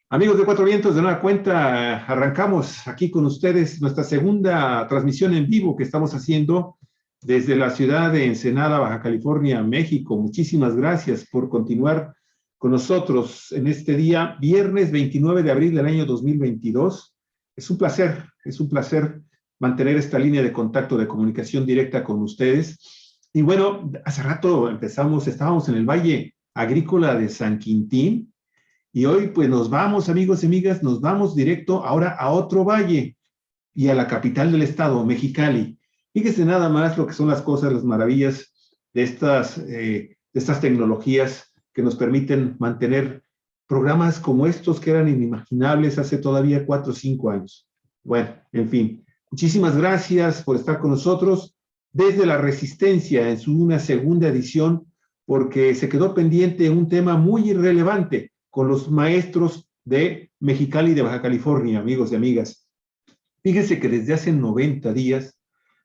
Amigos de Cuatro Vientos, de nueva cuenta, arrancamos aquí con ustedes nuestra segunda transmisión en vivo que estamos haciendo desde la ciudad de Ensenada, Baja California, México. Muchísimas gracias por continuar con nosotros en este día, viernes 29 de abril del año 2022. Es un placer mantener esta línea de contacto de comunicación directa con ustedes. Y bueno, hace rato estábamos en el Valle Agrícola de San Quintín. Y hoy pues nos vamos, amigos y amigas, nos vamos directo ahora a otro valle y a la capital del estado, Mexicali. Fíjese nada más lo que son las cosas, las maravillas de estas tecnologías que nos permiten mantener programas como estos que eran inimaginables hace todavía 4 o 5 años. Bueno, en fin, muchísimas gracias por estar con nosotros desde La Resistencia en una segunda edición, porque se quedó pendiente un tema muy irrelevante con los maestros de Mexicali y de Baja California, amigos y amigas. Fíjense que desde hace 90 días,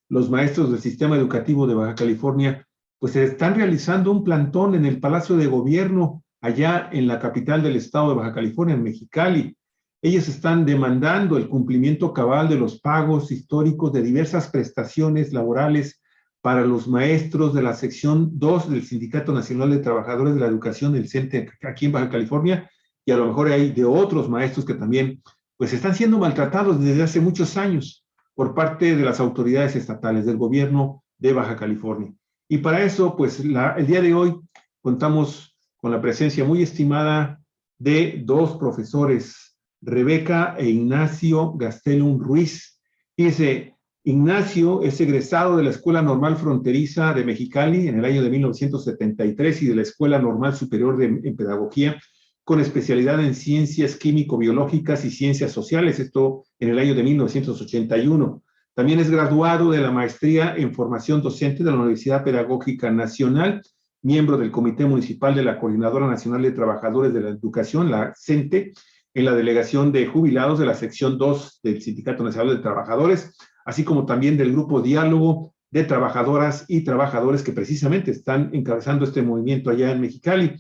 los maestros del sistema educativo de Baja California, pues se están realizando un plantón en el Palacio de Gobierno, allá en la capital del estado de Baja California, en Mexicali. Ellos están demandando el cumplimiento cabal de los pagos históricos de diversas prestaciones laborales para los maestros de la sección 2 del Sindicato Nacional de Trabajadores de la Educación, el CENTE, aquí en Baja California, y a lo mejor hay de otros maestros que también pues están siendo maltratados desde hace muchos años por parte de las autoridades estatales del gobierno de Baja California. Y para eso, pues el día de hoy contamos con la presencia muy estimada de dos profesores, Rebeca e Ignacio Gastelum Ruiz. Fíjese, Ignacio es egresado de la Escuela Normal Fronteriza de Mexicali en el año de 1973 y de la Escuela Normal Superior en Pedagogía, con especialidad en ciencias químico-biológicas y ciencias sociales, esto en el año de 1981. También es graduado de la maestría en formación docente de la Universidad Pedagógica Nacional, miembro del Comité Municipal de la Coordinadora Nacional de Trabajadores de la Educación, la CENTE, en la Delegación de Jubilados de la Sección 2 del Sindicato Nacional de Trabajadores, así como también del Grupo Diálogo de Trabajadoras y Trabajadores que precisamente están encabezando este movimiento allá en Mexicali.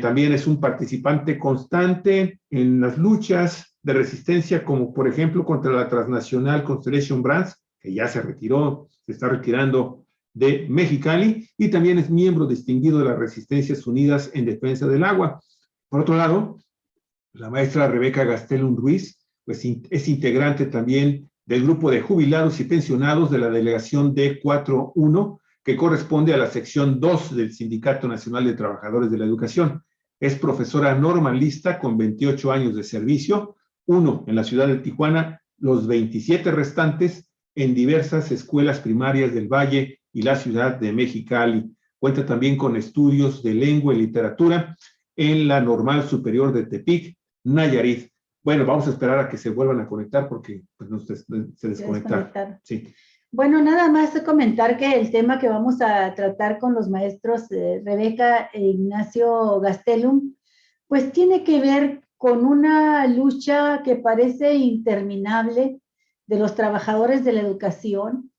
También es un participante constante en las luchas de resistencia, como por ejemplo contra la transnacional Constellation Brands, que ya se retiró, se está retirando de Mexicali, y también es miembro distinguido de las Resistencias Unidas en Defensa del Agua. Por otro lado, la maestra Rebeca Gastelum Ruiz, pues es integrante también del grupo de jubilados y pensionados de la delegación D41, que corresponde a la sección 2 del Sindicato Nacional de Trabajadores de la Educación. Es profesora normalista con 28 años de servicio, 1 en la ciudad de Tijuana, los 27 restantes en diversas escuelas primarias del Valle y la ciudad de Mexicali. Cuenta también con estudios de lengua y literatura en la Normal Superior de Tepic, Nayarit. Bueno, vamos a esperar a que se vuelvan a conectar porque pues, no se desconectaron. Sí. Bueno, nada más comentar que el tema que vamos a tratar con los maestros Rebeca e Ignacio Gastelum, pues tiene que ver con una lucha que parece interminable de los trabajadores de la educación,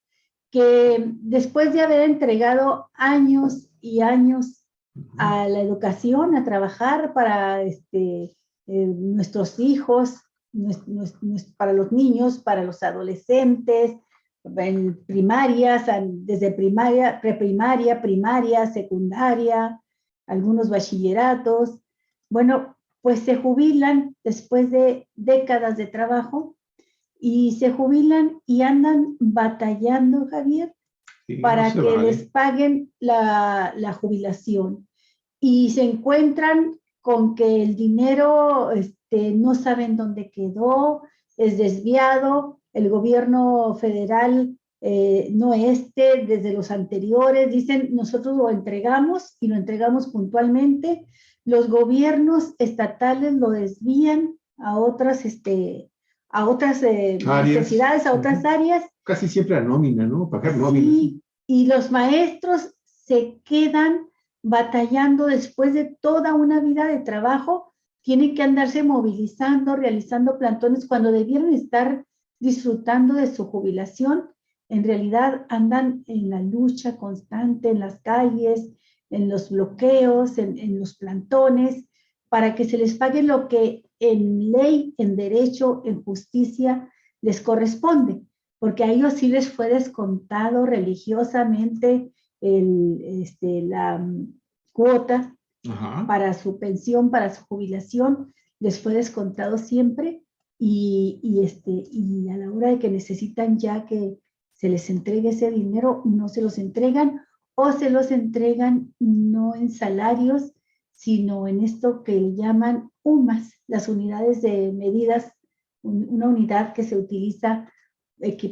que después de haber entregado años y años a la educación, a trabajar para nuestros hijos, para los niños, para los adolescentes, en primarias, desde primaria, preprimaria, primaria, secundaria, algunos bachilleratos. Bueno, pues se jubilan después de décadas de trabajo y se jubilan y andan batallando, Javier, sí, para que vale. Les paguen la jubilación. Y se encuentran con que el dinero no saben dónde quedó, es desviado, el gobierno federal, desde los anteriores, dicen nosotros lo entregamos y lo entregamos puntualmente, los gobiernos estatales lo desvían a otras necesidades, a otras áreas. Casi siempre a nómina, ¿no? Pagar nómina. Sí, y los maestros se quedan batallando después de toda una vida de trabajo, tienen que andarse movilizando, realizando plantones cuando debieron estar disfrutando de su jubilación. En realidad andan en la lucha constante en las calles, en los bloqueos, en los plantones, para que se les pague lo que en ley, en derecho, en justicia les corresponde, porque a ellos sí les fue descontado religiosamente la cuota para su pensión, para su jubilación, les fue descontado siempre y a la hora de que necesitan ya que se les entregue ese dinero, no se los entregan o se los entregan no en salarios, sino en esto que llaman UMAS, las unidades de medidas, una unidad que se utiliza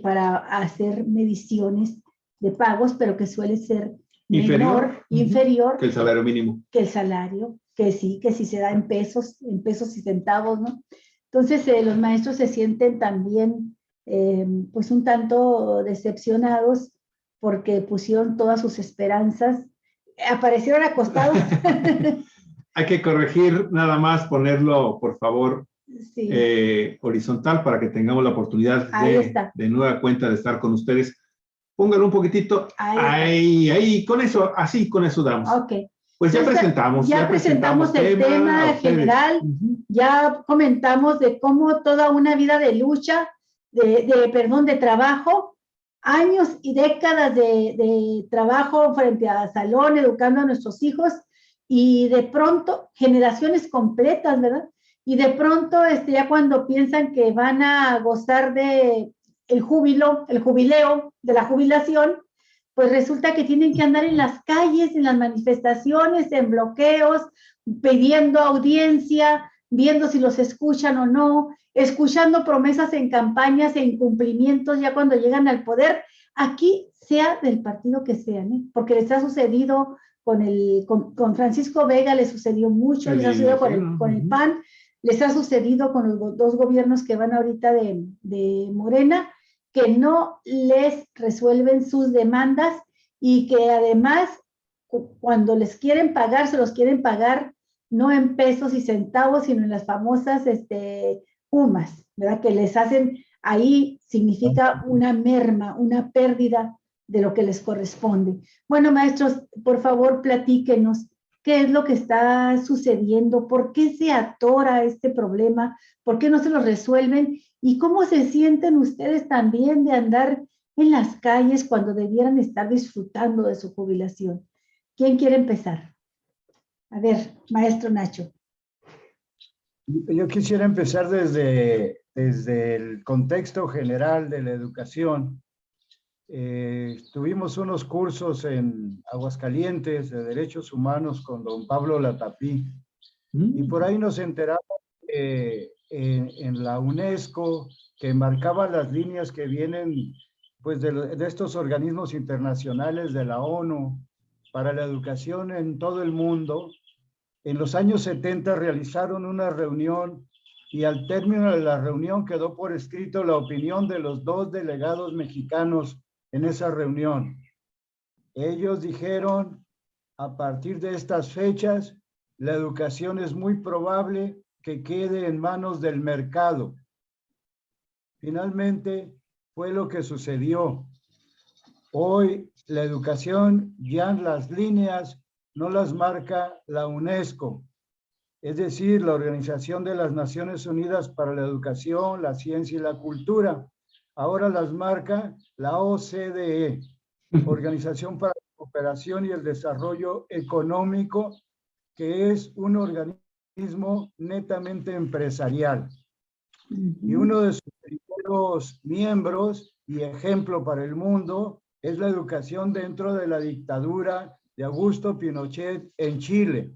para hacer mediciones de pagos, pero que suele ser inferior que el salario mínimo. Que el salario, que sí se da en pesos y centavos, ¿no? Entonces, los maestros se sienten también, pues, un tanto decepcionados porque pusieron todas sus esperanzas, aparecieron acostados. Hay que corregir, nada más ponerlo, por favor, sí, horizontal para que tengamos la oportunidad de nueva cuenta de estar con ustedes. Pónganlo un poquitito. Ahí, con eso, así, con eso damos. Ok. Pues ya presentamos el tema general, ya comentamos de cómo toda una vida de lucha, de trabajo, años y décadas de trabajo frente al salón, educando a nuestros hijos, y de pronto, generaciones completas, ¿verdad? Y de pronto, ya cuando piensan que van a gozar de el jubileo de la jubilación, pues resulta que tienen que andar en las calles, en las manifestaciones, en bloqueos, pidiendo audiencia, viendo si los escuchan o no, escuchando promesas en campañas e incumplimientos ya cuando llegan al poder, aquí sea del partido que sean, ¿eh? Porque les ha sucedido con Francisco Vega, les sucedió mucho, les ha sucedido con el PAN, les ha sucedido con los dos gobiernos que van ahorita de Morena, que no les resuelven sus demandas y que además cuando les quieren pagar, se los quieren pagar no en pesos y centavos, sino en las famosas UMAS, ¿verdad? Que les hacen, ahí significa una merma, una pérdida de lo que les corresponde. Bueno, maestros, por favor, platíquenos qué es lo que está sucediendo, por qué se atora este problema, por qué no se lo resuelven y cómo se sienten ustedes también de andar en las calles cuando debieran estar disfrutando de su jubilación. ¿Quién quiere empezar? A ver, maestro Nacho. Yo quisiera empezar desde el contexto general de la educación. Tuvimos unos cursos en Aguascalientes de Derechos Humanos con don Pablo Latapí y por ahí nos enteramos en la UNESCO que marcaba las líneas que vienen pues de estos organismos internacionales de la ONU para la educación en todo el mundo. En los años 70 realizaron una reunión y al término de la reunión quedó por escrito la opinión de los dos delegados mexicanos en esa reunión. Ellos dijeron, a partir de estas fechas, la educación es muy probable que quede en manos del mercado. Finalmente, fue lo que sucedió. Hoy, la educación, ya las líneas no las marca la UNESCO, es decir, la Organización de las Naciones Unidas para la Educación, la Ciencia y la Cultura. Ahora las marca la OCDE, Organización para la Cooperación y el Desarrollo Económico, que es un organismo netamente empresarial. Y uno de sus primeros miembros y ejemplo para el mundo es la educación dentro de la dictadura de Augusto Pinochet en Chile,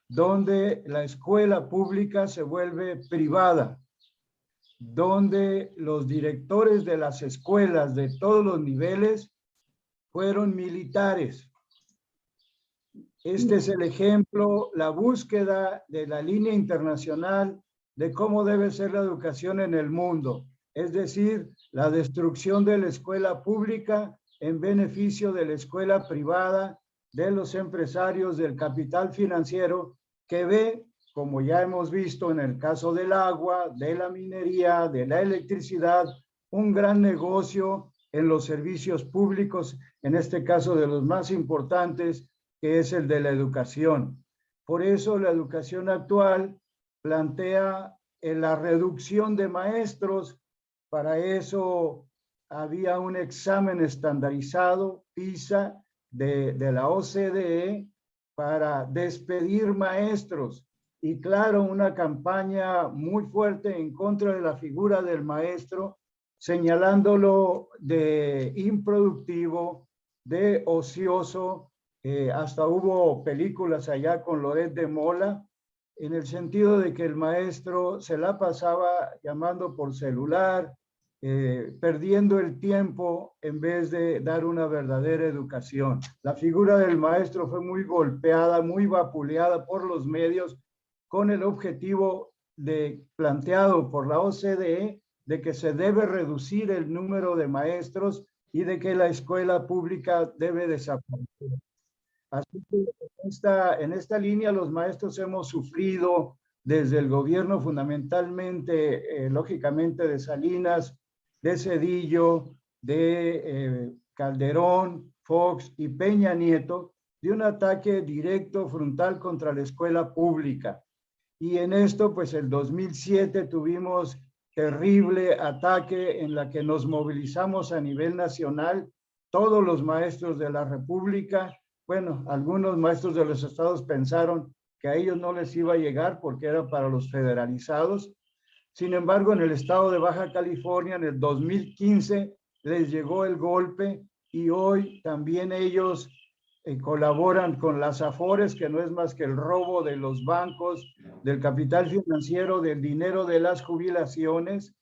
donde la escuela pública se vuelve privada, donde los directores de las escuelas de todos los niveles fueron militares. Este es el ejemplo, la búsqueda de la línea internacional de cómo debe ser la educación en el mundo, es decir, la destrucción de la escuela pública en beneficio de la escuela privada, de los empresarios, del capital financiero, que ve, como ya hemos visto en el caso del agua, de la minería, de la electricidad, un gran negocio en los servicios públicos, en este caso de los más importantes, que es el de la educación. Por eso la educación actual plantea la reducción de maestros. Para eso había un examen estandarizado, PISA, de la OCDE, para despedir maestros. Y claro, una campaña muy fuerte en contra de la figura del maestro, señalándolo de improductivo, de ocioso. Hasta hubo películas allá con Loret de Mola, en el sentido de que el maestro se la pasaba llamando por celular, perdiendo el tiempo en vez de dar una verdadera educación. La figura del maestro fue muy golpeada, muy vapuleada por los medios, con el objetivo planteado por la OCDE de que se debe reducir el número de maestros y de que la escuela pública debe desaparecer. Así que en esta línea los maestros hemos sufrido desde el gobierno fundamentalmente, lógicamente, de Salinas, de Zedillo, de Calderón, Fox y Peña Nieto, de un ataque directo, frontal contra la escuela pública. Y en esto, pues el 2007 tuvimos terrible ataque en la que nos movilizamos a nivel nacional, todos los maestros de la República. Bueno, algunos maestros de los estados pensaron que a ellos no les iba a llegar porque era para los federalizados. Sin embargo, en el estado de Baja California, en el 2015, les llegó el golpe y hoy también ellos colaboran con las Afores, que no es más que el robo de los bancos, del capital financiero, del dinero de las jubilaciones,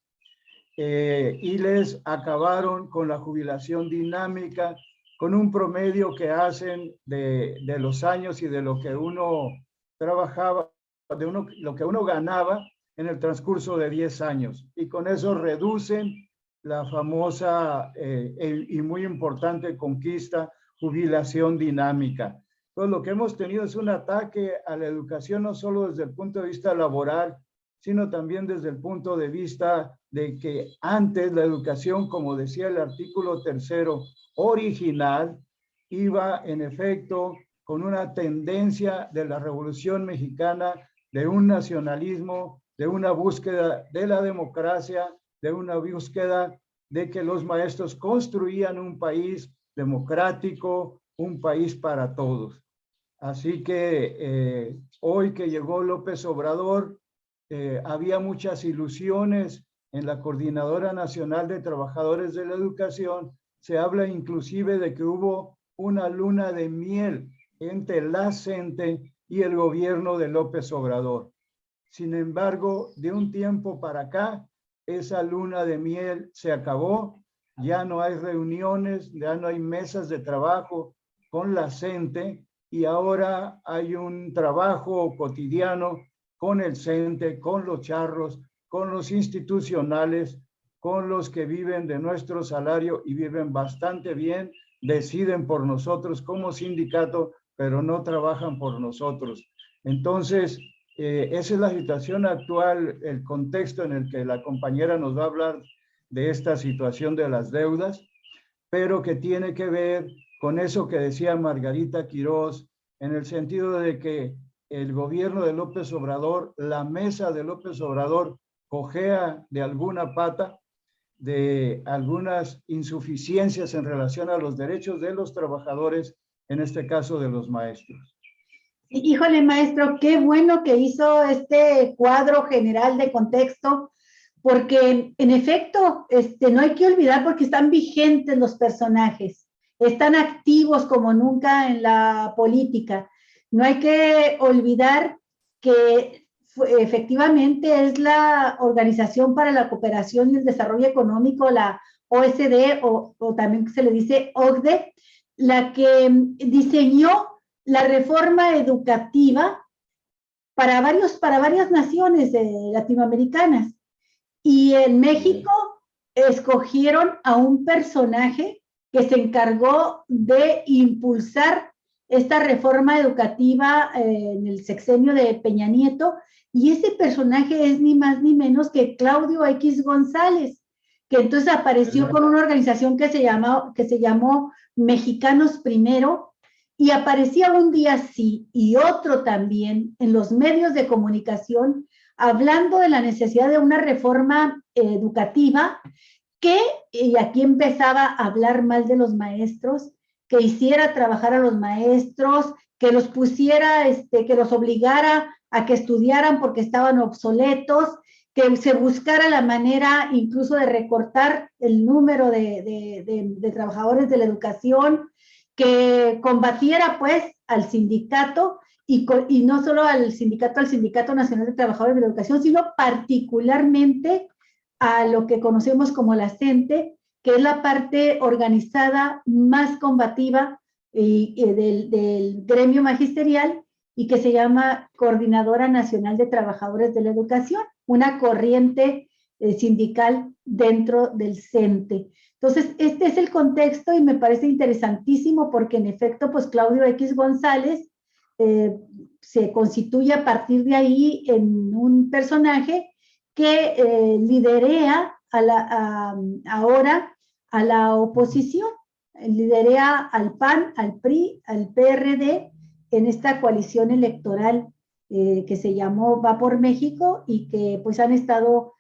y les acabaron con la jubilación dinámica, con un promedio que hacen de los años y de lo que uno trabajaba, lo que uno ganaba en el transcurso de 10 años. Y con eso reducen la famosa y muy importante conquista, jubilación dinámica. Entonces, lo que hemos tenido es un ataque a la educación, no solo desde el punto de vista laboral, sino también desde el punto de vista de que antes la educación, como decía el artículo 3º original, iba en efecto con una tendencia de la Revolución Mexicana, de un nacionalismo, de una búsqueda de la democracia, de una búsqueda de que los maestros construían un país democrático, un país para todos. Así que hoy que llegó López Obrador, había muchas ilusiones en la Coordinadora Nacional de Trabajadores de la Educación. Se habla inclusive de que hubo una luna de miel entre la CENTE y el gobierno de López Obrador. Sin embargo, de un tiempo para acá, esa luna de miel se acabó. Ya no hay reuniones, ya no hay mesas de trabajo con la CENTE y ahora hay un trabajo cotidiano con el CENTE, con los charros, con los institucionales, con los que viven de nuestro salario y viven bastante bien, deciden por nosotros como sindicato, pero no trabajan por nosotros. Entonces, esa es la situación actual, el contexto en el que la compañera nos va a hablar de esta situación de las deudas, pero que tiene que ver con eso que decía Margarita Quirós, en el sentido de que el gobierno de López Obrador, la mesa de López Obrador, cojea de alguna pata, de algunas insuficiencias en relación a los derechos de los trabajadores, en este caso de los maestros. Híjole, maestro, qué bueno que hizo este cuadro general de contexto, porque en efecto, no hay que olvidar porque están vigentes los personajes, están activos como nunca en la política. No hay que olvidar que efectivamente es la Organización para la Cooperación y el Desarrollo Económico, la OSD, o también se le dice OCDE, la que diseñó la reforma educativa para varias naciones latinoamericanas. Y en México escogieron a un personaje que se encargó de impulsar esta reforma educativa en el sexenio de Peña Nieto, y ese personaje es ni más ni menos que Claudio X González, que entonces apareció con una organización que se llamó Mexicanos Primero, Y aparecía un día sí y otro también en los medios de comunicación hablando de la necesidad de una reforma educativa que, y aquí empezaba a hablar mal de los maestros, que hiciera trabajar a los maestros, que los pusiera, que los obligara a que estudiaran porque estaban obsoletos, que se buscara la manera incluso de recortar el número de trabajadores de la educación, que combatiera pues al sindicato y no solo al Sindicato Nacional de Trabajadores de la Educación, sino particularmente a lo que conocemos como la CENTE, que es la parte organizada más combativa del gremio magisterial y que se llama Coordinadora Nacional de Trabajadores de la Educación, una corriente sindical dentro del CENTE. Entonces, este es el contexto y me parece interesantísimo porque en efecto, pues Claudio X González se constituye a partir de ahí en un personaje que liderea ahora a la oposición, liderea al PAN, al PRI, al PRD en esta coalición electoral que se llamó Va por México y que pues han estado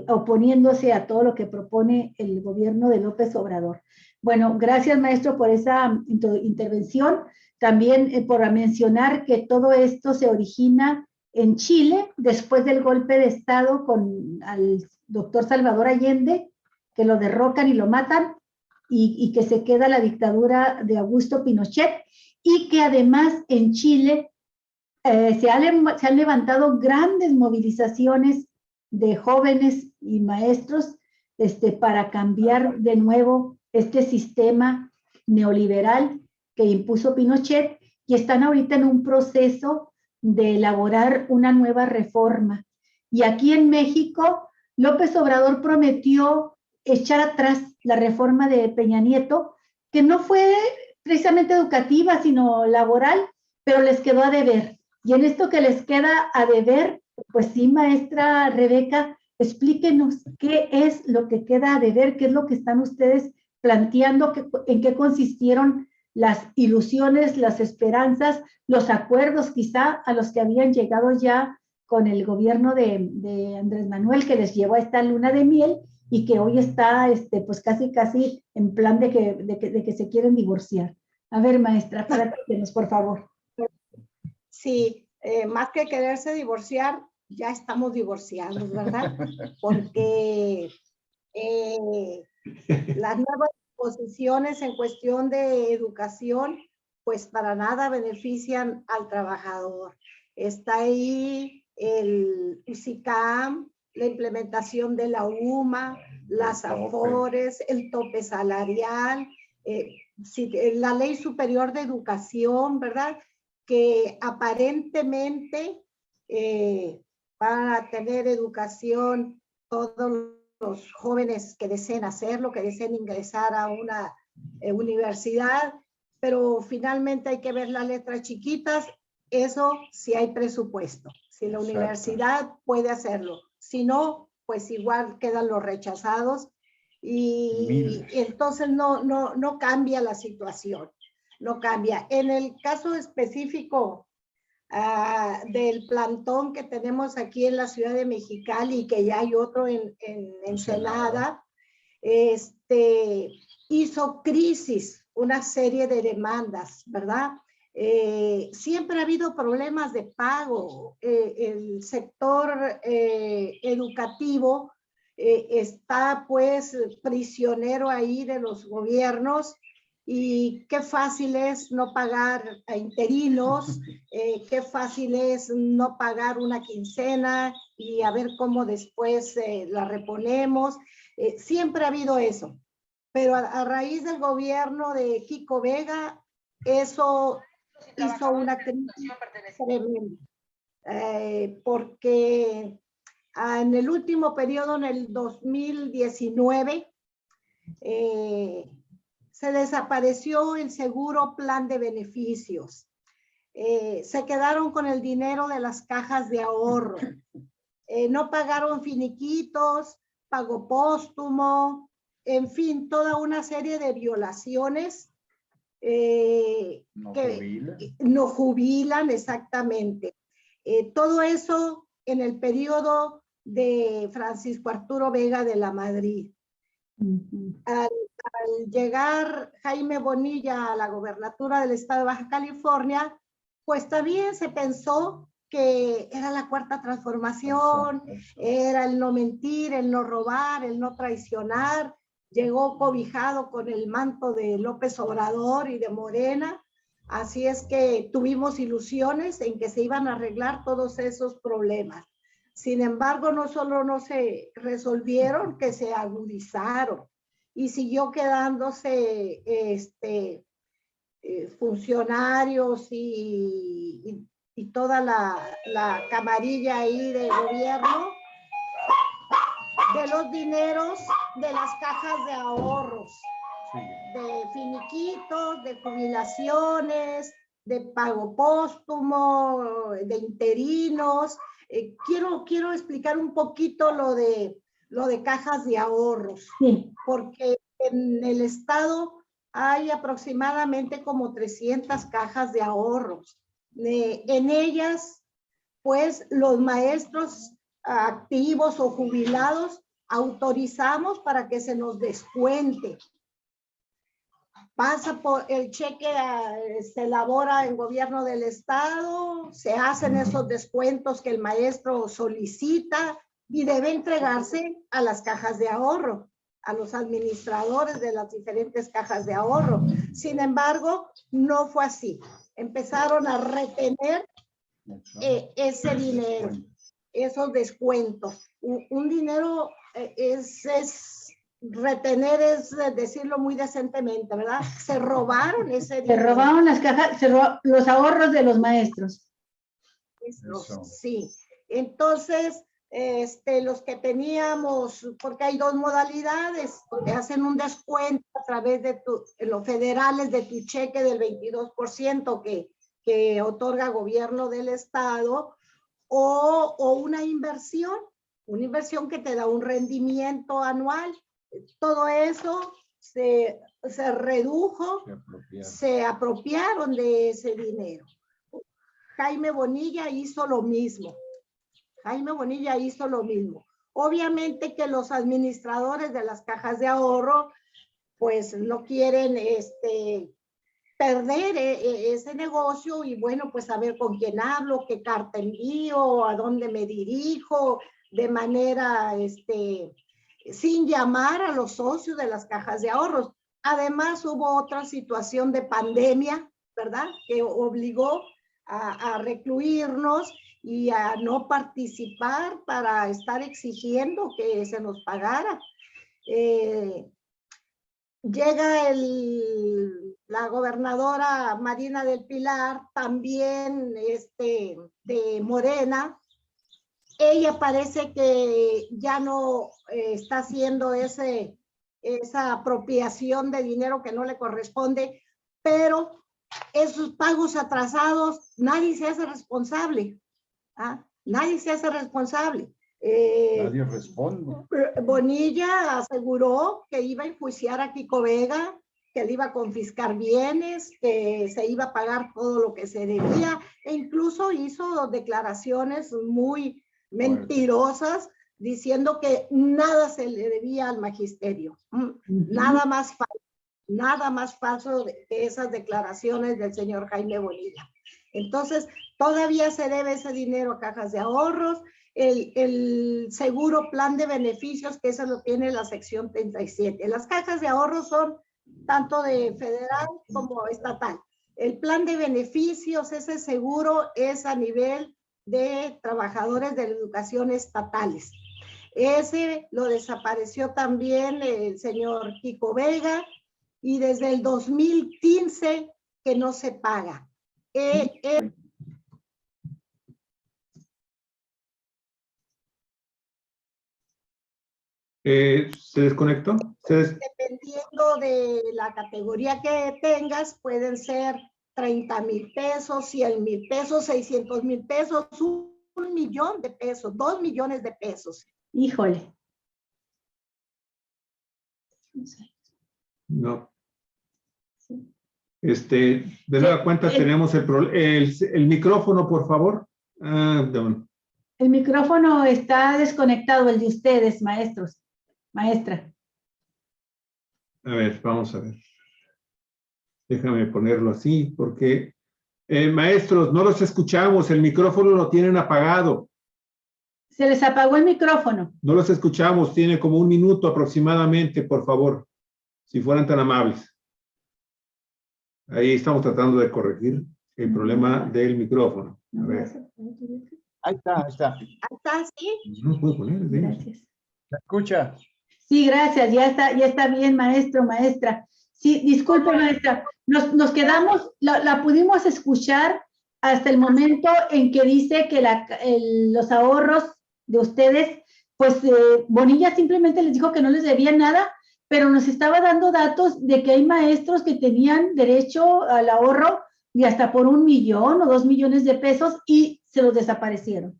oponiéndose a todo lo que propone el gobierno de López Obrador. Bueno, gracias maestro por esa intervención. También por mencionar que todo esto se origina en Chile después del golpe de Estado con al doctor Salvador Allende, que lo derrocan y lo matan, y que se queda la dictadura de Augusto Pinochet, y que además en Chile se han levantado grandes movilizaciones de jóvenes y maestros para cambiar de nuevo este sistema neoliberal que impuso Pinochet, y están ahorita en un proceso de elaborar una nueva reforma. Y aquí en México, López Obrador prometió echar atrás la reforma de Peña Nieto, que no fue precisamente educativa, sino laboral, pero les quedó a deber. Y en esto que les queda a deber, pues sí, maestra Rebeca, explíquenos qué es lo que queda a deber, qué es lo que están ustedes planteando, en qué consistieron las ilusiones, las esperanzas, los acuerdos quizá a los que habían llegado ya con el gobierno de Andrés Manuel, que les llevó a esta luna de miel y que hoy está pues casi en plan de que se quieren divorciar. A ver, maestra, platíquenos, por favor. Sí, más que quererse divorciar, ya estamos divorciados, ¿verdad? Porque las nuevas posiciones en cuestión de educación, pues para nada benefician al trabajador. Está ahí el UCICAM, la implementación de la UMA, las AFORES, el tope salarial, la Ley Superior de Educación, ¿verdad? Que aparentemente van a tener educación todos los jóvenes que deseen hacerlo, que deseen ingresar a una universidad, pero finalmente hay que ver las letras chiquitas, eso si hay presupuesto, si la universidad puede hacerlo, si no, pues igual quedan los rechazados y entonces no cambia la situación, no cambia. En el caso específico del plantón que tenemos aquí en la ciudad de Mexicali y que ya hay otro en Ensenada, hizo crisis una serie de demandas, ¿verdad? Siempre ha habido problemas de pago. El sector educativo está pues prisionero ahí de los gobiernos. Y qué fácil es no pagar a interinos, qué fácil es no pagar una quincena y a ver cómo después la reponemos. Siempre ha habido eso, pero a raíz del gobierno de Kiko Vega, eso hizo una crisis tremenda, porque en el último periodo, en el 2019, se desapareció el seguro plan de beneficios. Se quedaron con el dinero de las cajas de ahorro. No pagaron finiquitos, pago póstumo, en fin, toda una serie de violaciones no jubilan exactamente. Todo eso en el periodo de Francisco Arturo Vega de la Madrid. Al llegar Jaime Bonilla a la gobernatura del estado de Baja California, pues también se pensó que era la cuarta transformación, era el no mentir, el no robar, el no traicionar. Llegó cobijado con el manto de López Obrador y de Morena, así es que tuvimos ilusiones en que se iban a arreglar todos esos problemas. Sin embargo, no solo no se resolvieron, que se agudizaron y siguió quedándose funcionarios y toda la camarilla ahí de gobierno de los dineros de las cajas de ahorros, de finiquitos, de jubilaciones, de pago póstumo, de interinos. Quiero explicar un poquito lo de cajas de ahorros, sí, porque en el estado hay aproximadamente como 300 cajas de ahorros. En ellas, pues, los maestros activos o jubilados autorizamos para que se nos descuente. Pasa por el cheque, se elabora en gobierno del estado, se hacen esos descuentos que el maestro solicita y debe entregarse a las cajas de ahorro, a los administradores de las diferentes cajas de ahorro. Sin embargo, no fue así. Empezaron a retener ese dinero, esos descuentos. Un dinero retener es decirlo muy decentemente, ¿verdad? Se robaron ese dinero. Se robaron las cajas, los ahorros de los maestros. Sí. Entonces, los que teníamos, porque hay dos modalidades, te hacen un descuento a través de los federales de tu cheque del 22% que otorga gobierno del estado, o una inversión que te da un rendimiento anual. Todo eso se redujo, se apropiaron de ese dinero. Jaime Bonilla hizo lo mismo. Obviamente que los administradores de las cajas de ahorro, pues no quieren perder ese negocio y bueno, pues saber con quién hablo, qué carta envío, a dónde me dirijo, de manera sin llamar a los socios de las cajas de ahorros. Además, hubo otra situación de pandemia, ¿verdad? Que obligó a recluirnos y a no participar para estar exigiendo que se nos pagara. Llega la gobernadora Marina del Pilar, también de Morena. Ella parece que ya no está haciendo esa apropiación de dinero que no le corresponde, pero esos pagos atrasados, nadie se hace responsable. Nadie se hace responsable. Nadie responde. Bonilla aseguró que iba a enjuiciar a Kiko Vega, que le iba a confiscar bienes, que se iba a pagar todo lo que se debía, e incluso hizo declaraciones muy mentirosas diciendo que nada se le debía al magisterio. Nada más falso que esas declaraciones del señor Jaime Bonilla. Entonces, todavía se debe ese dinero a cajas de ahorros, el seguro plan de beneficios, que eso lo tiene la sección 37. Las cajas de ahorros son tanto de federal como estatal. El plan de beneficios, ese seguro es a nivel de trabajadores de la educación estatales. Ese lo desapareció también el señor Kiko Vega y desde el 2015 que no se paga. ¿Se desconectó? Dependiendo de la categoría que tengas, pueden ser 30,000 pesos, 100,000 pesos, 600,000 pesos, 1,000,000 de pesos, 2 millones de pesos. Híjole. No. De nueva cuenta tenemos el micrófono, por favor. El micrófono está desconectado, el de ustedes, maestros. Maestra. A ver, vamos a ver. Déjame ponerlo así, porque maestros, no los escuchamos, el micrófono lo tienen apagado. Se les apagó el micrófono. No los escuchamos, tiene como 1 minuto aproximadamente, por favor, si fueran tan amables. Ahí estamos tratando de corregir el problema del micrófono. A ver. Ahí está, ahí está. Ahí está, sí. No puedo poner. Gracias. ¿Se escucha? Sí, gracias, ya está bien, maestro, maestra. Sí, disculpe, maestra, nos quedamos, la pudimos escuchar hasta el momento en que dice que los ahorros de ustedes, pues Bonilla simplemente les dijo que no les debía nada, pero nos estaba dando datos de que hay maestros que tenían derecho al ahorro de hasta por 1 millón o 2 millones de pesos y se los desaparecieron.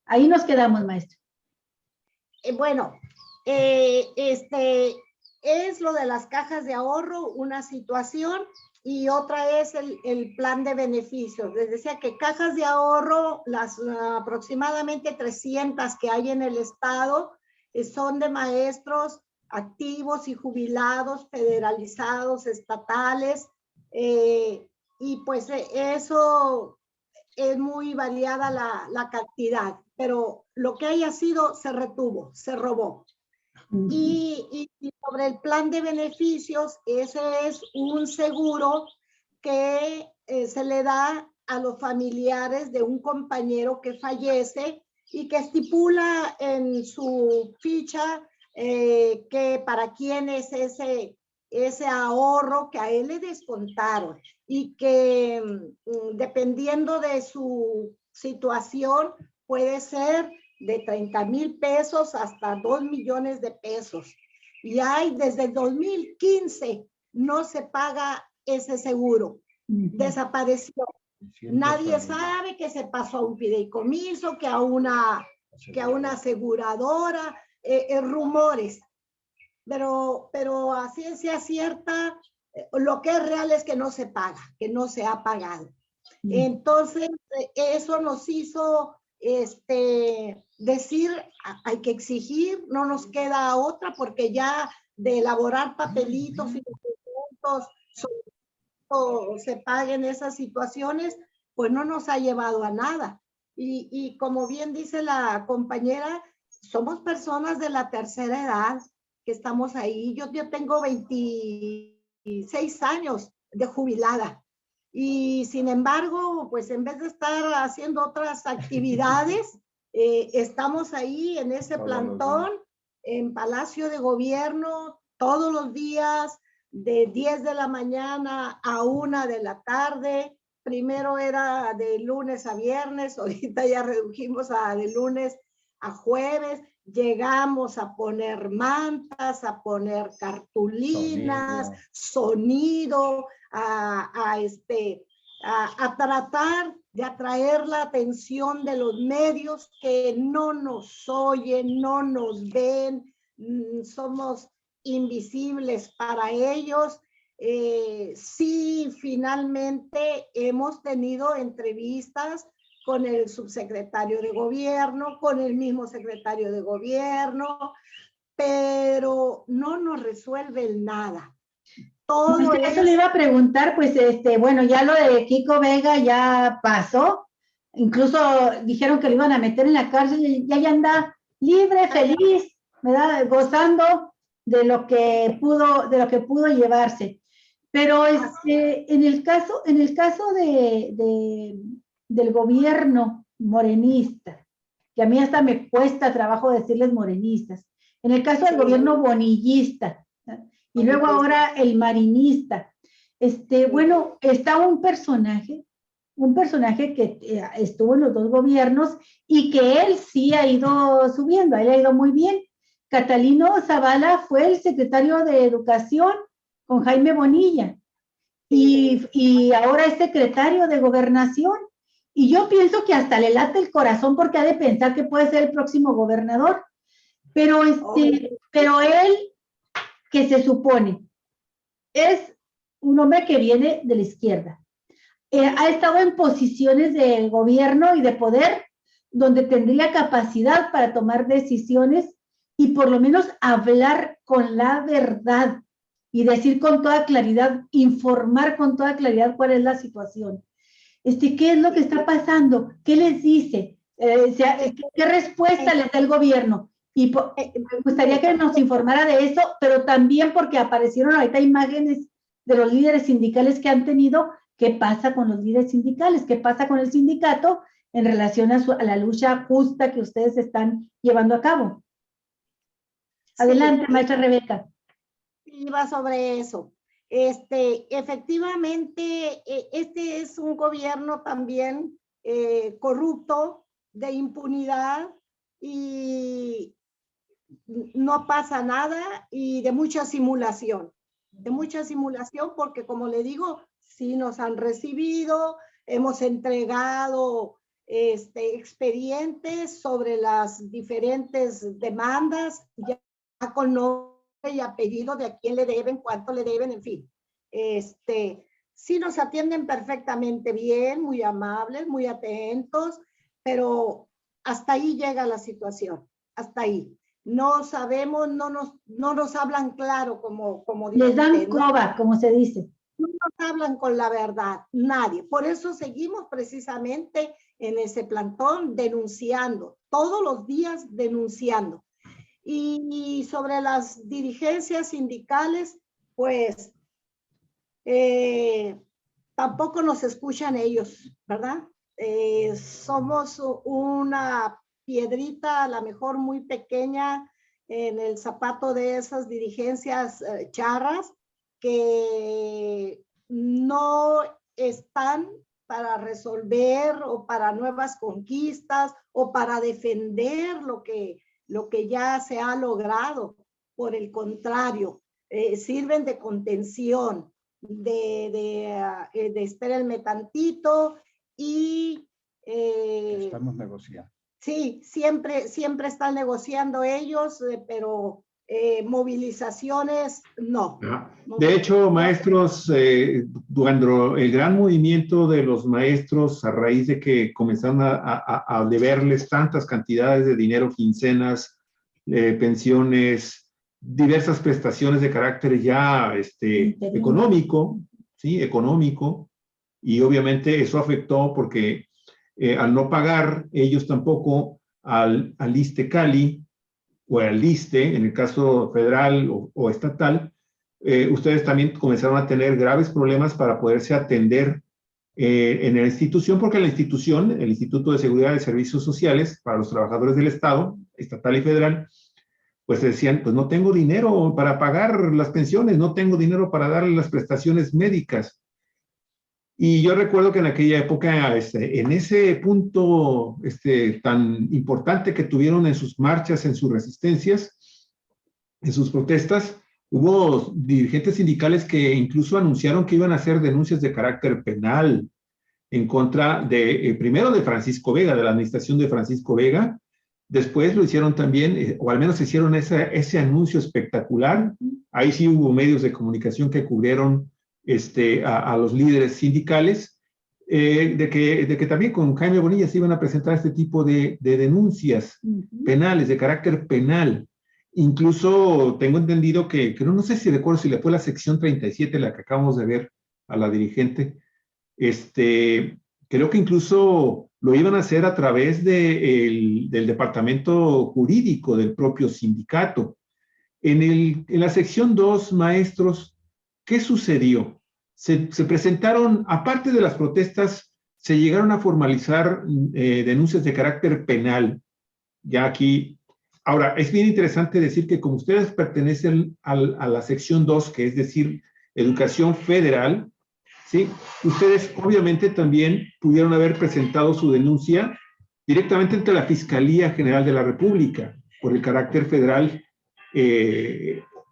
Ahí nos quedamos, maestro. Bueno, es lo de las cajas de ahorro, una situación, y otra es el plan de beneficios. Les decía que cajas de ahorro, las aproximadamente 300 que hay en el estado, son de maestros activos y jubilados, federalizados, estatales, y pues eso es muy variada la cantidad, pero lo que haya sido se retuvo, se robó. Y sobre el plan de beneficios, ese es un seguro que se le da a los familiares de un compañero que fallece y que estipula en su ficha que para quién es ese ahorro que a él le descontaron y que dependiendo de su situación puede ser de 30,000 pesos hasta 2 millones de pesos. Y hay desde el 2015 no se paga ese seguro. Desapareció. Nadie sabe que se pasó a un fideicomiso, que a una aseguradora, rumores. Pero a ciencia cierta, lo que es real es que no se paga, que no se ha pagado. Entonces, eso nos hizo decir, hay que exigir, no nos queda otra, porque ya de elaborar papelitos y documentos se paguen esas situaciones, pues no nos ha llevado a nada. Y como bien dice la compañera, somos personas de la tercera edad que estamos ahí. Yo tengo 26 años de jubilada. Y sin embargo, pues en vez de estar haciendo otras actividades, estamos ahí en ese plantón, en Palacio de Gobierno, todos los días, de 10 de la mañana a 1 de la tarde. Primero era de lunes a viernes, ahorita ya redujimos a de lunes a jueves. Llegamos a poner mantas, a poner cartulinas, sonido, a tratar de atraer la atención de los medios que no nos oyen, no nos ven, somos invisibles para ellos. Sí, finalmente hemos tenido entrevistas con el subsecretario de gobierno, con el mismo secretario de gobierno, pero no nos resuelven nada. Todo eso le iba a preguntar, pues, bueno, ya lo de Kiko Vega ya pasó, incluso dijeron que lo iban a meter en la cárcel y ya anda libre, feliz, ¿verdad? Gozando de lo que pudo llevarse. Pero en el caso del gobierno morenista, que a mí hasta me cuesta trabajo decirles morenistas, en el caso del gobierno bonillista, y luego ahora el marinista, bueno, está un personaje que estuvo en los 2 gobiernos y que él sí ha ido subiendo, a él ha ido muy bien. Catalino Zavala fue el secretario de Educación con Jaime Bonilla y ahora es secretario de Gobernación. Y yo pienso que hasta le late el corazón porque ha de pensar que puede ser el próximo gobernador. Pero él, que se supone, es un hombre que viene de la izquierda. Ha estado en posiciones de gobierno y de poder donde tendría capacidad para tomar decisiones y por lo menos hablar con la verdad y decir con toda claridad, informar con toda claridad cuál es la situación. ¿Qué es lo que está pasando? ¿Qué les dice? ¿Qué respuesta les da el gobierno? Y me gustaría que nos informara de eso, pero también porque aparecieron ahorita imágenes de los líderes sindicales que han tenido. ¿Qué pasa con los líderes sindicales? ¿Qué pasa con el sindicato en relación a la lucha justa que ustedes están llevando a cabo? Adelante, sí, maestra Rebeca. Iba sobre eso. Efectivamente, este es un gobierno también corrupto, de impunidad, y no pasa nada, y de mucha simulación. De mucha simulación porque, como le digo, sí nos han recibido, hemos entregado expedientes sobre las diferentes demandas, ya con nombre y apellido de a quién le deben, cuánto le deben, en fin. Sí nos atienden perfectamente bien, muy amables, muy atentos, pero hasta ahí llega la situación, hasta ahí. No sabemos, no nos hablan claro como les dan coba, como se dice. No nos hablan con la verdad, nadie. Por eso seguimos precisamente en ese plantón denunciando, todos los días denunciando. Y sobre las dirigencias sindicales, pues tampoco nos escuchan ellos, ¿verdad? Somos una piedrita, a lo mejor muy pequeña, en el zapato de esas dirigencias charras que no están para resolver o para nuevas conquistas o para defender lo que ya se ha logrado. Por el contrario, sirven de contención, de espérenme tantito y... estamos negociando. Sí, siempre están negociando ellos, pero movilizaciones no. De hecho, maestros, cuando el gran movimiento de los maestros a raíz de que comenzaron a deberles tantas cantidades de dinero, quincenas, pensiones, diversas prestaciones de carácter ya económico, ¿sí? Económico, y obviamente eso afectó porque al no pagar ellos tampoco al ISSSTE-Cali o al ISSSTE, en el caso federal o estatal, ustedes también comenzaron a tener graves problemas para poderse atender en la institución, porque la institución, el Instituto de Seguridad de Servicios Sociales para los trabajadores del Estado, estatal y federal, pues decían, pues no tengo dinero para pagar las pensiones, no tengo dinero para darle las prestaciones médicas. Y yo recuerdo que en aquella época, en ese punto tan importante que tuvieron en sus marchas, en sus resistencias, en sus protestas, hubo dirigentes sindicales que incluso anunciaron que iban a hacer denuncias de carácter penal en contra de, primero de Francisco Vega, de la administración de Francisco Vega. Después lo hicieron también, o al menos hicieron ese anuncio espectacular. Ahí sí hubo medios de comunicación que cubrieron a los líderes sindicales, de que también con Jaime Bonilla se iban a presentar este tipo de denuncias penales, de carácter penal. Incluso tengo entendido que no sé si recuerdo si le fue la sección 37, la que acabamos de ver a la dirigente, creo que incluso lo iban a hacer a través del departamento jurídico del propio sindicato. En la sección 2, maestros, ¿qué sucedió? Se presentaron, aparte de las protestas, se llegaron a formalizar denuncias de carácter penal. Ya aquí, ahora, es bien interesante decir que como ustedes pertenecen a la sección 2, que es decir, educación federal, ¿sí? Ustedes obviamente también pudieron haber presentado su denuncia directamente ante la Fiscalía General de la República por el carácter federal,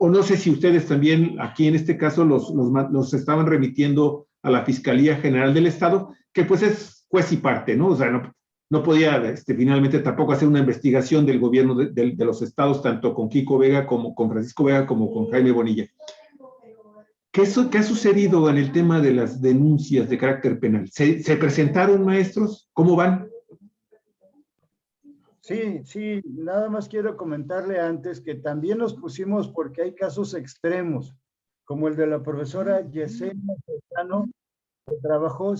o no sé si ustedes también aquí en este caso los estaban remitiendo a la Fiscalía General del Estado, que pues es juez y parte, ¿no? O sea, no podía finalmente tampoco hacer una investigación del gobierno de los estados, tanto con Kiko Vega como con Francisco Vega como con Jaime Bonilla. ¿Qué ha sucedido en el tema de las denuncias de carácter penal? ¿Se presentaron, maestros? ¿Cómo van? Sí, sí, nada más quiero comentarle antes que también nos pusimos porque hay casos extremos, como el de la profesora Yesenia Serrano, que trabajó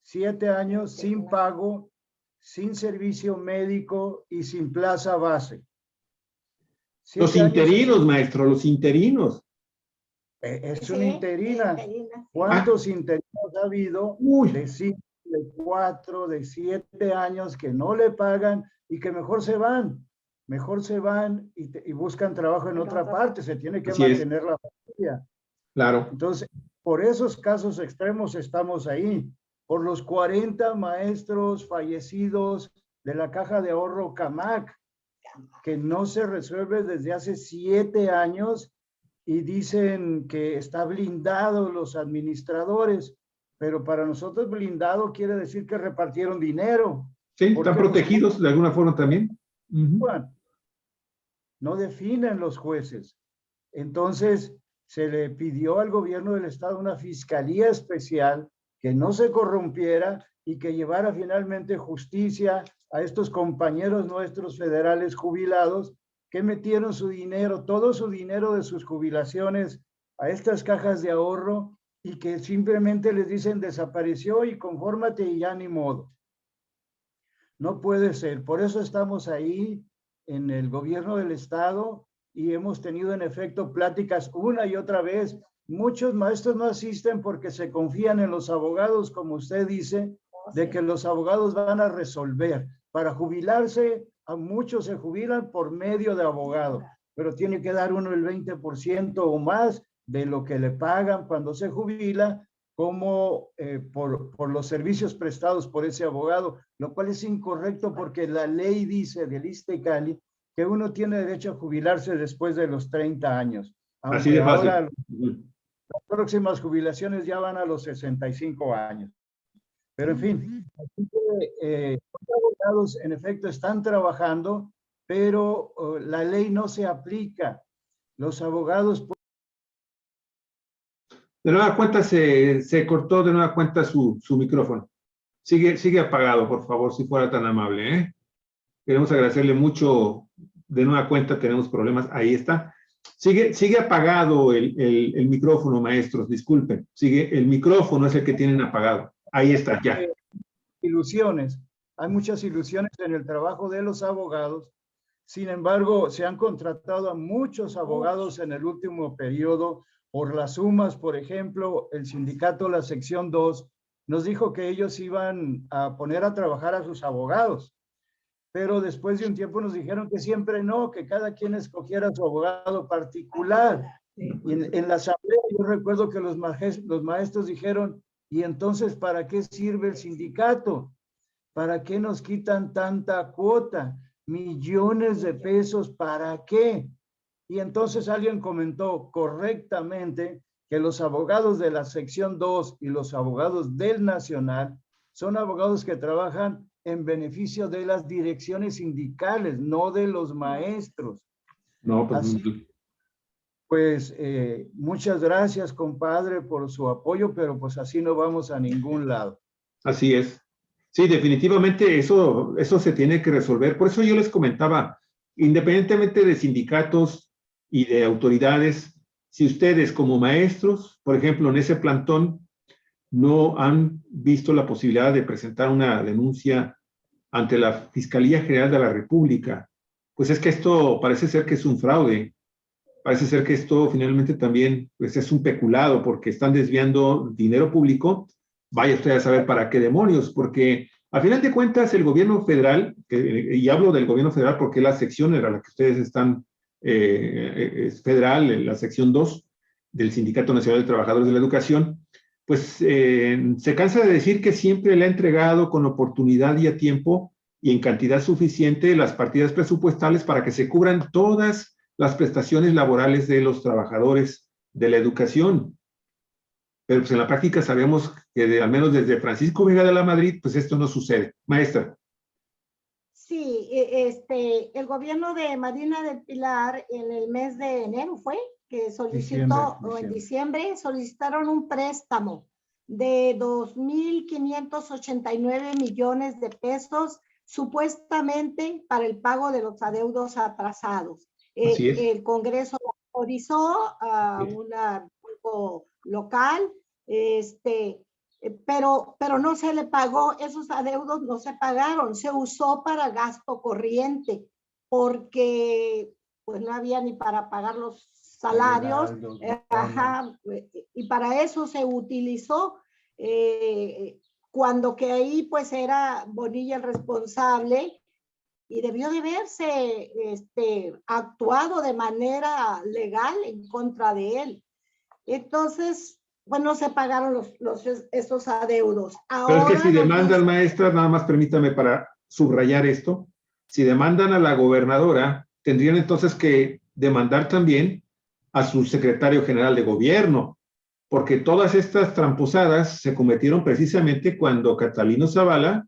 7 años sin pago, sin servicio médico y sin plaza base. Los 7 años interinos, maestro, los interinos. es Sí, una interina. interina. ¿Cuántos interinos ha habido Uy, de 5, de 4, de 7 años que no le pagan y que mejor se van? Mejor se van y buscan trabajo en otra parte. Se tiene que así es, mantener la familia. claro. Entonces, por esos casos extremos estamos ahí. Por los 40 maestros fallecidos de la Caja de Ahorro CAMAC, que no se resuelve desde hace 7 años y dicen que está blindado los administradores, pero para nosotros blindado quiere decir que repartieron dinero. Sí, ¿Por están qué? Pues protegidos de alguna forma también. no definen los jueces. Entonces, se le pidió al gobierno del estado una fiscalía especial que no se corrompiera y que llevara finalmente justicia a estos compañeros nuestros federales jubilados que metieron su dinero, todo su dinero de sus jubilaciones a estas cajas de ahorro y que simplemente les dicen desapareció y confórmate y ya ni modo. No puede ser. Por eso estamos ahí en el gobierno del estado y hemos tenido en efecto pláticas una y otra vez. Muchos maestros no asisten porque se confían en los abogados, como usted dice, de que los abogados van a resolver. Para jubilarse, a muchos se jubilan por medio de abogado, pero tiene que dar uno el 20% o más de lo que le pagan cuando se jubila, como por los servicios prestados por ese abogado, lo cual es incorrecto porque la ley dice del ISSSTE-Cali que uno tiene derecho a jubilarse después de los 30 años. Así Aunque de fácil. ahora las próximas jubilaciones ya van a los 65 años. Pero en fin, los abogados en efecto están trabajando, pero la ley no se aplica. Los abogados... De nueva cuenta se cortó de nueva cuenta su micrófono. Sigue apagado, por favor, si fuera tan amable, ¿eh? Queremos agradecerle mucho. De nueva cuenta tenemos problemas. Ahí está. Sigue apagado el micrófono, maestros, disculpen. El micrófono es el que tienen apagado. Ahí está, ya. Ilusiones. Hay muchas ilusiones en el trabajo de los abogados. Sin embargo, se han contratado a muchos abogados en el último periodo por las sumas. Por ejemplo, el sindicato, la sección 2, nos dijo que ellos iban a poner a trabajar a sus abogados. Pero después de un tiempo nos dijeron que siempre no, que cada quien escogiera a su abogado particular. Y en la asamblea yo recuerdo que los maestros dijeron, ¿y entonces para qué sirve el sindicato? ¿Para qué nos quitan tanta cuota? Millones de pesos, ¿para qué? Y entonces alguien comentó correctamente que los abogados de la sección 2 y los abogados del Nacional son abogados que trabajan en beneficio de las direcciones sindicales, no de los maestros. No, pues, así, pues muchas gracias, compadre, por su apoyo, pero pues así no vamos a ningún lado. Así es. Sí, definitivamente eso se tiene que resolver. Por eso yo les comentaba, independientemente de sindicatos y de autoridades, si ustedes como maestros, por ejemplo, en ese plantón, no han visto la posibilidad de presentar una denuncia ante la Fiscalía General de la República, pues es que esto parece ser que es un fraude, parece ser que esto finalmente también pues es un peculado porque están desviando dinero público. Vaya usted a saber para qué demonios, porque a final de cuentas el gobierno federal, y hablo del gobierno federal porque la sección era la que ustedes están, es federal, la sección 2 del Sindicato Nacional de Trabajadores de la Educación, pues se cansa de decir que siempre le ha entregado con oportunidad y a tiempo y en cantidad suficiente las partidas presupuestales para que se cubran todas las prestaciones laborales de los trabajadores de la educación. Pero pues en la práctica sabemos que al menos desde Francisco Vega de la Madrid, pues esto no sucede. Maestra. Sí, el gobierno de Marina del Pilar en el mes de enero fue que solicitó, o en diciembre, solicitaron un préstamo de 2.589 millones de pesos, supuestamente para el pago de los adeudos atrasados. Así es. El Congreso autorizó a un grupo local, pero no se le pagó, esos adeudos no se pagaron, se usó para gasto corriente, porque pues no había ni para pagar los salarios, y para eso se utilizó, cuando que ahí pues era Bonilla el responsable y debió de haberse actuado de manera legal en contra de él. Entonces, bueno, se pagaron esos adeudos. Pero es que si demandan, maestra, nada más permítame para subrayar esto, si demandan a la gobernadora, tendrían entonces que demandar también a su secretario general de gobierno, porque todas estas tramposadas se cometieron precisamente cuando Catalino Zavala,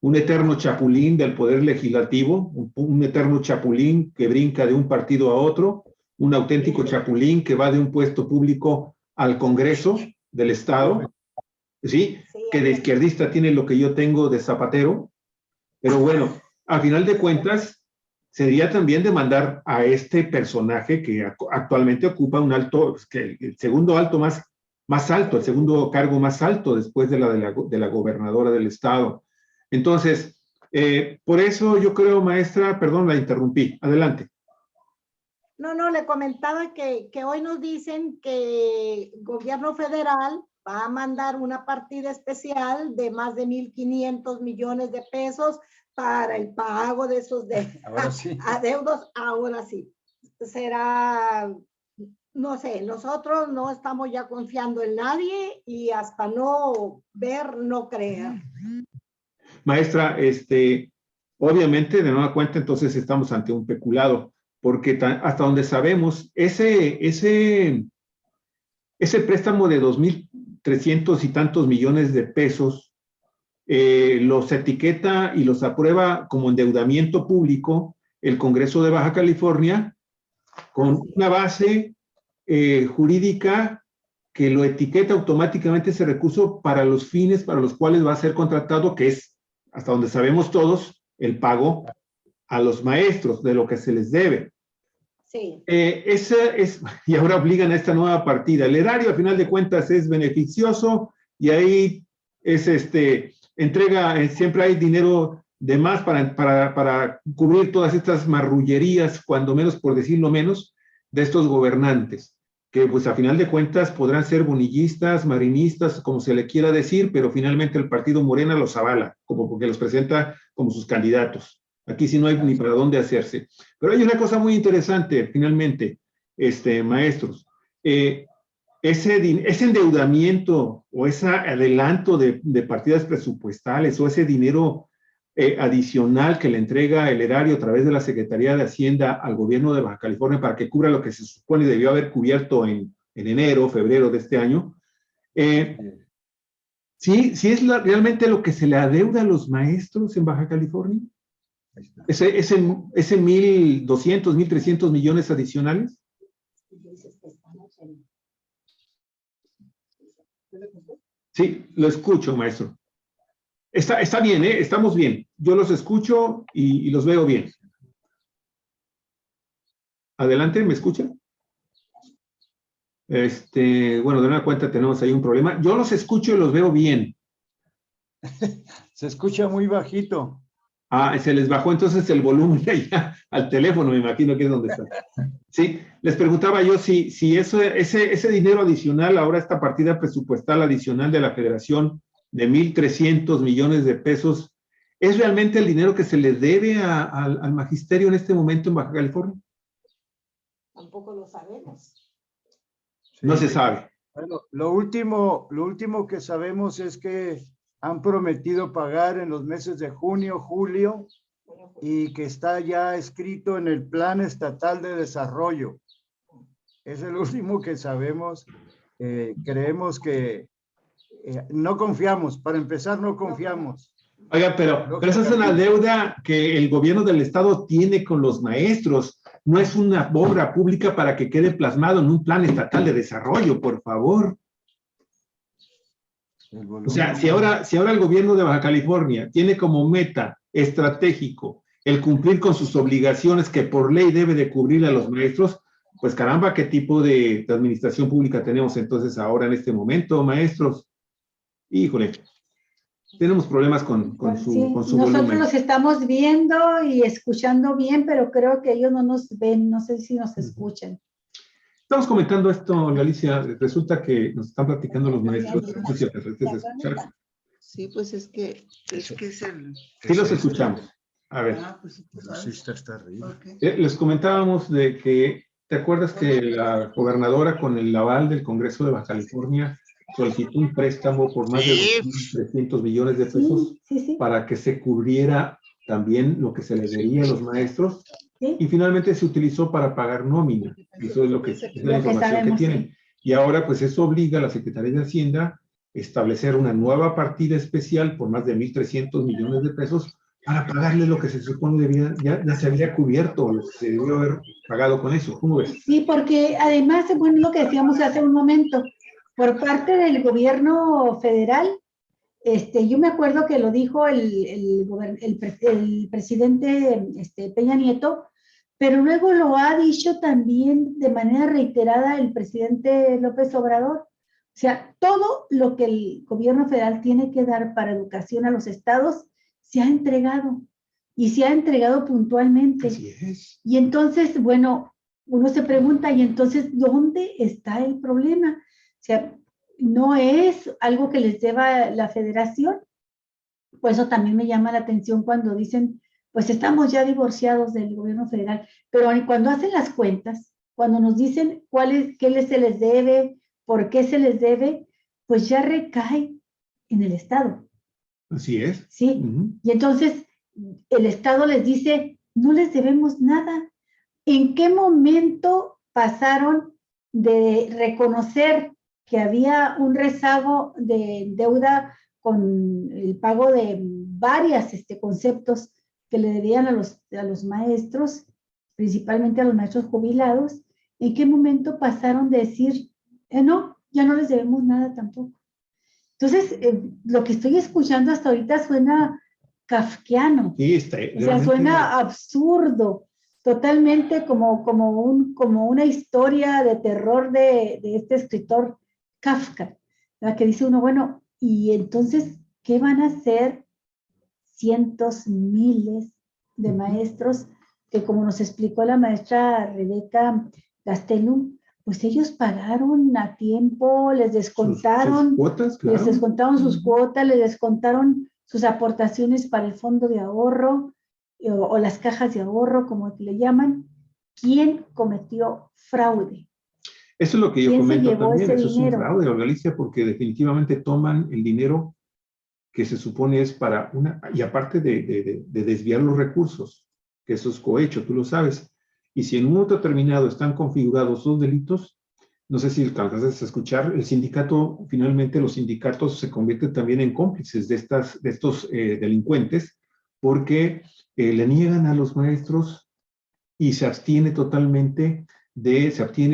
un eterno chapulín del poder legislativo, un eterno chapulín que brinca de un partido a otro, un auténtico chapulín que va de un puesto público al Congreso del Estado, ¿sí? Que de izquierdista tiene lo que yo tengo de zapatero, pero bueno, a final de cuentas, sería también demandar a este personaje que actualmente ocupa un alto, el segundo alto más alto, el segundo cargo más alto después de la gobernadora del estado. Entonces, por eso yo creo, maestra, perdón, la interrumpí. Adelante. No, le comentaba que hoy nos dicen que el gobierno federal va a mandar una partida especial de más de 1.500 millones de pesos para el pago de esos adeudos. Ahora sí. Será, no sé, nosotros no estamos ya confiando en nadie y hasta no ver, no creer. Maestra, obviamente, de nueva cuenta, entonces estamos ante un peculado, porque hasta donde sabemos, ese préstamo de 2.300 y tantos millones de pesos los etiqueta y los aprueba como endeudamiento público el Congreso de Baja California con una base jurídica que lo etiqueta automáticamente ese recurso para los fines para los cuales va a ser contratado, que es, hasta donde sabemos todos, el pago a los maestros de lo que se les debe. Sí. Y ahora obligan a esta nueva partida. El erario, a final de cuentas, es beneficioso y ahí es siempre hay dinero de más para cubrir todas estas marrullerías, cuando menos, por decirlo menos, de estos gobernantes, que pues a final de cuentas podrán ser bonillistas, marinistas, como se le quiera decir, pero finalmente el partido Morena los avala, como porque los presenta como sus candidatos. Aquí sí no hay ni para dónde hacerse. Pero hay una cosa muy interesante, finalmente, maestros. Ese endeudamiento o ese adelanto de partidas presupuestales o ese dinero adicional que le entrega el erario a través de la Secretaría de Hacienda al gobierno de Baja California para que cubra lo que se supone debió haber cubierto en enero, febrero de este año, ¿sí es realmente lo que se le adeuda a los maestros en Baja California? Ese 1.200, 1.300 millones adicionales. Sí, lo escucho, maestro. Está bien, estamos bien. Yo los escucho y los veo bien. Adelante, ¿me escuchan? Bueno, de una cuenta tenemos ahí un problema. Yo los escucho y los veo bien. Se escucha muy bajito. Se les bajó entonces el volumen allá al teléfono, me imagino que es donde está. Sí, les preguntaba yo si ese dinero adicional, ahora esta partida presupuestal adicional de la Federación de 1.300 millones de pesos, ¿es realmente el dinero que se le debe al magisterio en este momento en Baja California? Tampoco lo sabemos. Sí. No se sabe. Bueno, lo último que sabemos es que han prometido pagar en los meses de junio, julio, y que está ya escrito en el Plan Estatal de Desarrollo. Es el último que sabemos. Creemos que no confiamos. Para empezar, no confiamos. Oiga, pero esa es una deuda que el gobierno del estado tiene con los maestros. no es una obra pública para que quede plasmado en un plan estatal de desarrollo, por favor. O sea, si ahora el gobierno de Baja California tiene como meta estratégico el cumplir con sus obligaciones que por ley debe de cubrir a los maestros, pues caramba, ¿qué tipo de administración pública tenemos entonces ahora en este momento, maestros? Híjole, tenemos problemas con su nosotros volumen. los estamos viendo y escuchando bien, pero creo que ellos no nos ven, no sé si nos escuchan. Estamos comentando esto, Galicia, resulta que nos están platicando los maestros. Sí, pues es que es el... Sí los escuchamos. A ver. Sí, está arriba. Okay. Les comentábamos de que, ¿te acuerdas que la gobernadora con el aval del Congreso de Baja California solicitó un préstamo por más de 2.300 millones de pesos para que se cubriera también lo que se les debía a los maestros? ¿Sí? Y finalmente se utilizó para pagar nómina. Eso es lo que es la información sabemos, que tienen. sí. Y ahora, pues eso obliga a la Secretaría de Hacienda a establecer una nueva partida especial por más de 1.300 millones de pesos para pagarle lo que se supone debía, ya se había cubierto, lo que se debió haber pagado con eso. ¿Cómo ves? Sí, porque además, bueno, lo que decíamos hace un momento, por parte del gobierno federal, yo me acuerdo que lo dijo el presidente Peña Nieto, pero luego lo ha dicho también de manera reiterada el presidente López Obrador. O sea, todo lo que el gobierno federal tiene que dar para educación a los estados se ha entregado y se ha entregado puntualmente. Así es. Y entonces, bueno, uno se pregunta, ¿y entonces dónde está el problema? O sea, no es algo que les deba la federación. Por eso también me llama la atención cuando dicen, pues estamos ya divorciados del gobierno federal, pero cuando hacen las cuentas, cuando nos dicen qué se les debe, por qué se les debe, pues ya recae en el Estado. Así es. Sí, y entonces el Estado les dice, no les debemos nada. ¿En qué momento pasaron de reconocer que había un rezago de deuda con el pago de varios conceptos que le debían a los maestros, principalmente a los maestros jubilados? ¿En qué momento pasaron de decir, no, ya no les debemos nada tampoco? Entonces, lo que estoy escuchando hasta ahorita suena kafkiano. Sí, o sea, suena absurdo, totalmente como una historia de terror de este escritor Kafka, la que dice uno, bueno, y entonces, ¿qué van a hacer cientos, miles de maestros que, como nos explicó la maestra Rebeca Gastelum, pues ellos pagaron a tiempo, les descontaron sus cuotas, claro. Les descontaron sus cuotas, les descontaron sus aportaciones para el fondo de ahorro o las cajas de ahorro, como le llaman. ¿Quién cometió fraude? Eso es lo que yo comento también, eso dinero? Es un fraude, Galicia, porque definitivamente toman el dinero que se supone es para y aparte de desviar los recursos, que eso es cohecho, tú lo sabes. Y si en un momento determinado están configurados dos delitos, no sé si alcanzas a escuchar, el sindicato, finalmente los sindicatos se convierten también en cómplices de estos delincuentes, porque le niegan a los maestros y se abstiene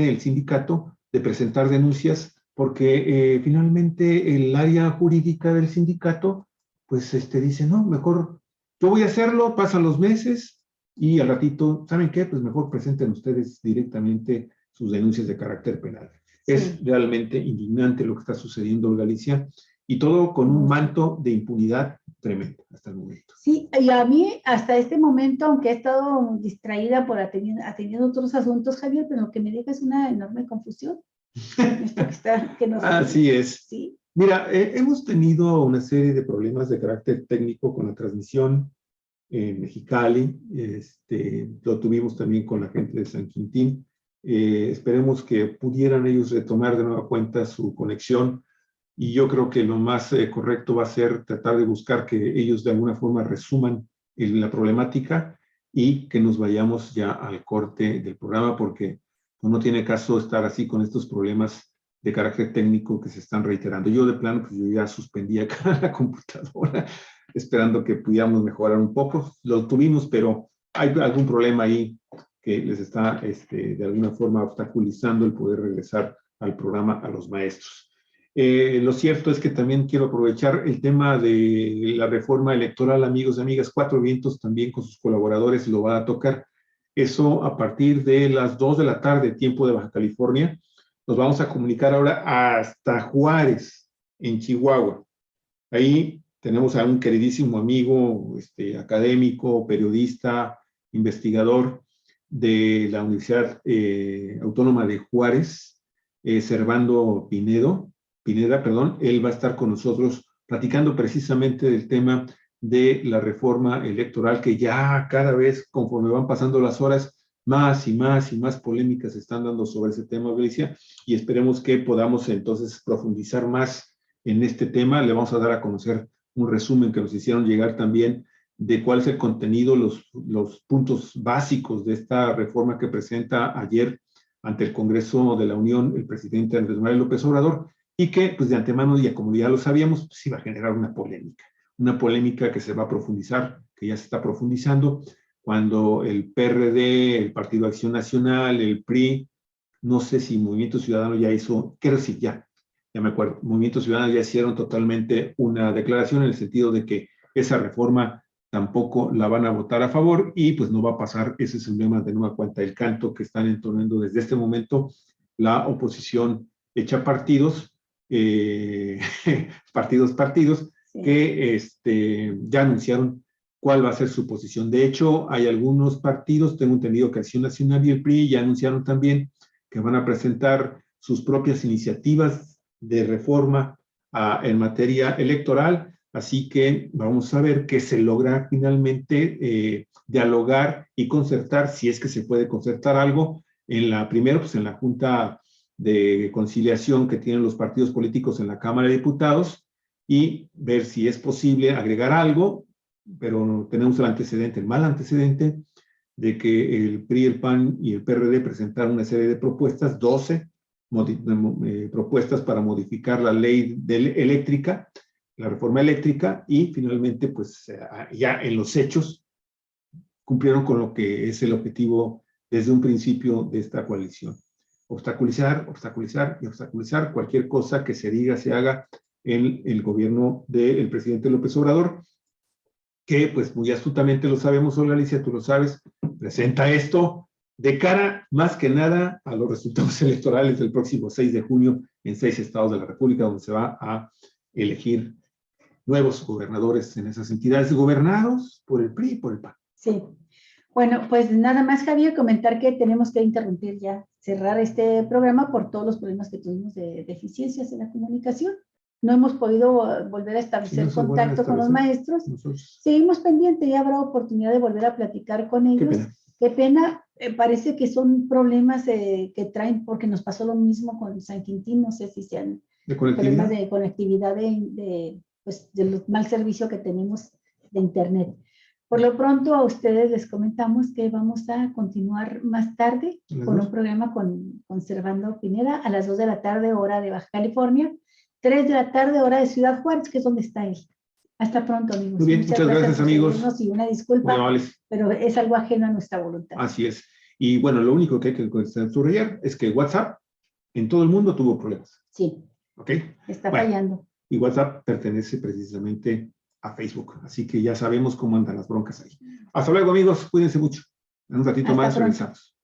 el sindicato de presentar denuncias, porque finalmente el área jurídica del sindicato, pues dice, no, mejor yo voy a hacerlo, pasan los meses, y al ratito, ¿saben qué? Pues mejor presenten ustedes directamente sus denuncias de carácter penal. Sí. Es realmente indignante lo que está sucediendo en Galicia, y todo con un manto de impunidad tremendo hasta el momento. Sí, y a mí hasta este momento, aunque he estado distraída por atendiendo otros asuntos, Javier, pero lo que me deja es una enorme confusión. Así es. ¿Sí? Mira, hemos tenido una serie de problemas de carácter técnico con la transmisión en Mexicali, lo tuvimos también con la gente de San Quintín. Esperemos que pudieran ellos retomar de nueva cuenta su conexión, y yo creo que lo más correcto va a ser tratar de buscar que ellos de alguna forma resuman la problemática y que nos vayamos ya al corte del programa, porque no tiene caso estar así con estos problemas de carácter técnico que se están reiterando. Yo de plano, pues yo ya suspendí acá la computadora, esperando que pudiéramos mejorar un poco. Lo tuvimos, pero hay algún problema ahí que les está de alguna forma obstaculizando el poder regresar al programa a los maestros. Lo cierto es que también quiero aprovechar el tema de la reforma electoral, amigos y amigas. Cuatro Vientos también con sus colaboradores lo va a tocar. Eso a partir de las 2 de la tarde, tiempo de Baja California. Nos vamos a comunicar ahora hasta Juárez, en Chihuahua. Ahí tenemos a un queridísimo amigo, académico, periodista, investigador de la Universidad Autónoma de Juárez, Servando Pineda, perdón. Él va a estar con nosotros platicando precisamente del tema de la reforma electoral, que ya cada vez, conforme van pasando las horas, más y más y más polémicas se están dando sobre ese tema, Alicia, y esperemos que podamos entonces profundizar más en este tema. Le vamos a dar a conocer un resumen que nos hicieron llegar también de cuál es el contenido, los puntos básicos de esta reforma que presenta ayer ante el Congreso de la Unión el presidente Andrés Manuel López Obrador, y que pues de antemano, ya como ya lo sabíamos, pues iba a generar una polémica que se va a profundizar, que ya se está profundizando, cuando el PRD, el Partido Acción Nacional, el PRI, no sé si Movimiento Ciudadano ya hizo, creo que sí, ya me acuerdo, Movimiento Ciudadano ya hicieron totalmente una declaración en el sentido de que esa reforma tampoco la van a votar a favor y pues no va a pasar. Ese es el lema de nueva cuenta, el canto que están entonando desde este momento la oposición hecha partidos, partidos, sí, que ya anunciaron cuál va a ser su posición. De hecho, hay algunos partidos, tengo entendido que Acción Nacional y el PRI ya anunciaron también que van a presentar sus propias iniciativas de reforma en materia electoral, así que vamos a ver que se logra finalmente dialogar y concertar, si es que se puede concertar algo, primero pues en la Junta de Conciliación que tienen los partidos políticos en la Cámara de Diputados, y ver si es posible agregar algo, pero tenemos el antecedente, el mal antecedente, de que el PRI, el PAN y el PRD presentaron una serie de propuestas, 12 propuestas para modificar la ley eléctrica, la reforma eléctrica, y finalmente, pues ya en los hechos, cumplieron con lo que es el objetivo desde un principio de esta coalición. Obstaculizar, obstaculizar y obstaculizar cualquier cosa que se diga, se haga en el gobierno del presidente López Obrador, que pues muy astutamente lo sabemos, Olga Alicia, tú lo sabes, presenta esto de cara más que nada a los resultados electorales del próximo 6 de junio en 6 estados de la República, donde se va a elegir nuevos gobernadores en esas entidades, gobernados por el PRI y por el PAN. Sí. Bueno, pues nada más, Javier, comentar que tenemos que interrumpir ya, cerrar este programa por todos los problemas que tuvimos de deficiencias en la comunicación. No hemos podido volver a establecer contacto con los maestros. Nosotros seguimos pendientes, ya habrá oportunidad de volver a platicar con ellos. Qué pena. Parece que son problemas que traen, porque nos pasó lo mismo con San Quintín, no sé si sean problemas de conectividad, pues, del mal servicio que tenemos de internet. Por lo pronto a ustedes les comentamos que vamos a continuar más tarde con un programa con Servando Pineda a las 2 de la tarde, hora de Baja California, 3 de la tarde, hora de Ciudad Juárez, que es donde está él. Hasta pronto, amigos. Muy bien, muchas gracias, amigos. Y una disculpa, pero es algo ajeno a nuestra voluntad. Así es. Y bueno, lo único que hay que subrayar es que WhatsApp en todo el mundo tuvo problemas. Sí. ¿Ok? Está fallando. Y WhatsApp pertenece precisamente a Facebook. Así que ya sabemos cómo andan las broncas ahí. Hasta luego, amigos. Cuídense mucho. En un ratito más regresamos.